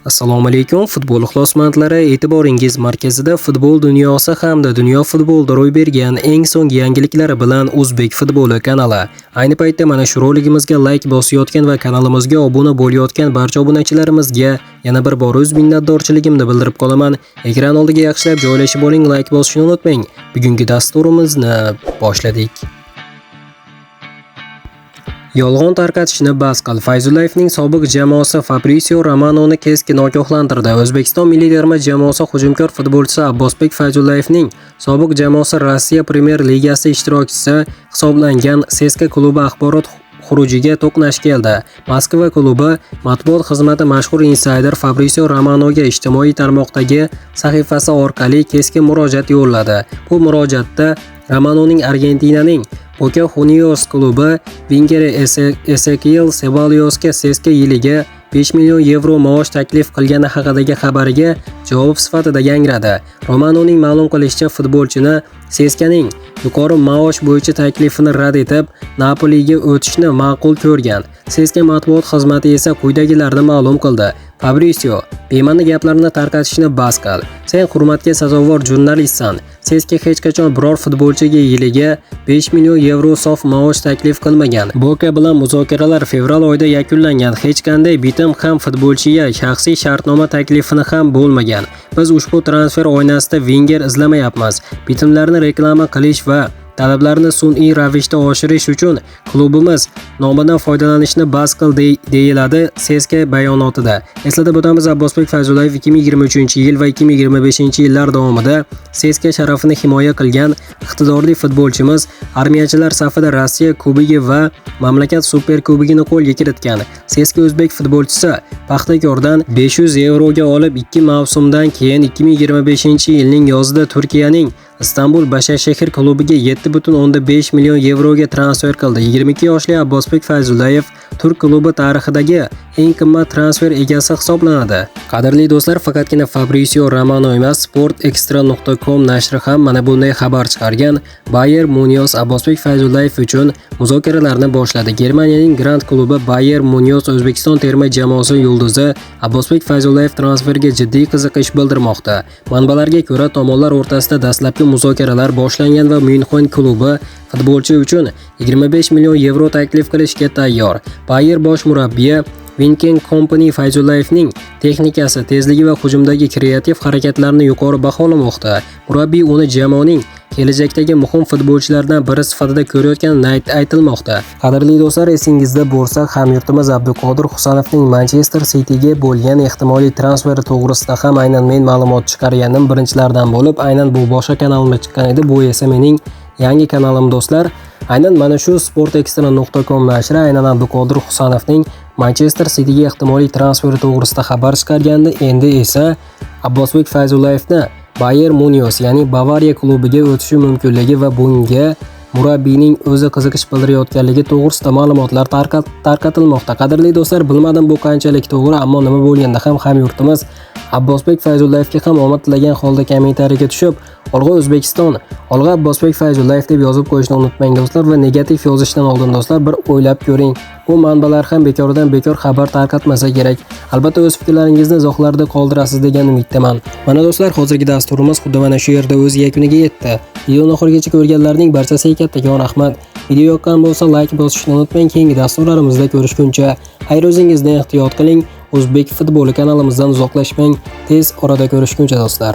Assalomu alaykum futbol ixlosmandlari, e'tiboringiz markazida futbol dunyosi hamda dunyo futbolida ro'y bergan eng so'nggi yangiliklar bilan O'zbek futboli kanali. Ayni paytda mana shu roligimizga like bosayotgan va kanalimizga obuna bo'layotgan barcha obunachilarimizga yana bir bor o'z minnatdorchiligimni bildirib qolaman. Ekran oldiga yaxshilab joylashib oling, like bosishni unutmang. Bugungi dasturimizni boshladik. Yolg'on tarqatishni bas qil. Fayzullayevning sobiq jamoasi Fabrizio Romanoni keskin ogohlantirdi. O'zbekiston milliy terma jamoasi hujumkor futbolchisi Abbosbek Fayzullayevning sobiq jamoasi Rossiya Premyer Ligasi ishtirokchisi hisoblangan CSKA klubi axborot xurujiga to'qnash keldi. Moskva klubi matbuot xizmati mashhur insayder Fabrizio Romanoga ijtimoiy tarmoqdagi sahifasi orqali keskin murojaat yo'lladi. Bu murojaatda Romanoning Argentinaning Boca Juniors klubi vingeri Ezequiel Ceballosga CSKA yiliga 5 million yevro maosh taklif qilgani haqidagi xabariga javob sifatida yangradi. Romanoning ma'lum qilishicha, futbolchini CSKAning yuqori maosh bo'yicha taklifini rad etib, Napoliga o'tishni ma'qul ko'rgan. CSKA matbuot xizmati esa quyidagilarni ma'lum qildi. Fabrizio, bema'ni gaplarni tarqatishni bas qil. Sen hurmatga sazovor jurnalistsan. CSKA hech qachon biror futbolchiga yiliga 5 million yevro sof maosh taklif qilmagan. Boca bilan muzokaralar fevral oyida yakunlangan. Hech qanday bitim ham futbolchiga shaxsiy shartnoma taklifini ham bo'lmagan. Biz ushbu transfer oynasida Wenger izlamayapmiz. Bitimlarni reklama qilish va talablarni sun'iy ravishda oshirish uchun klubimiz nomidan foydalanishni bas qil deyiladi CSKA bayonotida. Eslatib o'tamiz, Abbosbek Fayzullayev 2023-yil va 2025-yillar davomida CSKA sharafini himoya qilgan iqtidorli futbolchimiz armiyachilar safida Rossiya Kubogi va mamlakat Super Kubogini qo'lga kiritgan. CSKA o'zbek futbolchisi Paxtakordan 500 yevroga olib 2 mavsumdan keyin 2025-yilning yozida Turkiyaning Istanbul Başakşehir klubiga 7,5 million yevroga transfer qildi. 22 yoshli Abbosbek Fayzullayev Turk klubi tarixidagi eng qimmat transfer egasi hisoblanadi. Qadrli do'stlar, faqatgina Fabrizio Romano emas, sportextra.com nashri ham mana bunday xabar chiqargan. Bayer Munoz Abbosbek Fayzullayev uchun muzokaralarni boshladi. Germaniyaning Grand klubi Bayer Munoz O'zbekiston terma jamoasi yulduzi Abbosbek Fayzullayev transferiga jiddiy qiziqish bildirmoqda. Manbalarga ko'ra, tomonlar o'rtasida dastlabki muzokaralar boshlangan va Myunxen klubi futbolchi uchun 25 million yevro taklif qilishga tayyor. Bayer bosh murabbiyi Winken Company Fayzullayevning texnikasi, tezligi va hujumdagi kreativ harakatlarini yuqori baholamoqda. Murabbiy uni jamoaning kelajakdagi muhim futbolchilardan biri sifatida ko'rayotgani aytilmoqda. Qadrli do'stlar, esingizda bo'lsa, hamyurtimiz Abduqodir Husanovning Manchester Cityga bo'lgan ehtimoliy transferi to'g'risida ham aynan men ma'lumot chiqarganim birinchilardan bo'lib, aynan bu boshqa kanalimda chiqqan edi. Bu esa mening yangi kanalim do'stlar. Aynan mana shu sportextra.com nashri aynan Abduqodir Husanovning Manchester Cityga ehtimoliy transferi to'g'risida xabar chiqargandi. Endi esa Abbosbek Fayzullayevni Bayer Munoz, ya'ni Bavariya klubiga o'tishi mumkinligi va bunga murabbiyning o'zi qiziqish bildirayotganligi to'g'risida ma'lumotlar tarqatilmoqda. Qadrli do'stlar, bilmadim bu qanchalik to'g'ri, ammo nima bo'lganda ham hamyurtimiz Abbosbek Fayzullayevga ham omad tilagan holda kommentariyaga tushib, "Olg'a O'zbekiston, olg'a Abbosbek Fayzullayev" deb yozib qo'yishni unutmang do'stlar va negativ yozishdan oldin do'stlar bir o'ylab ko'ring. Bu manbalar ham bekordan bekor xabar tarqatmasa kerak. Albatta o'z fikrlaringizni izohlarda qoldirasiz degan umiddaman. Mana do'stlar, hozirgi dasturimiz xuddi mana shu yerda o'z yakuniga yetdi. Videoni oxirigacha ko'rganlarning barchasiga kattakon rahmat. Video yoqqan bo'lsa like bosishni unutmang. Keyingi dasturlarimizda ko'rishguncha xayr, o'zingizni ehtiyot qiling. O'zbek futboli kanalimizdan uzoqlashmang. Tez orada ko'rishguncha do'stlar.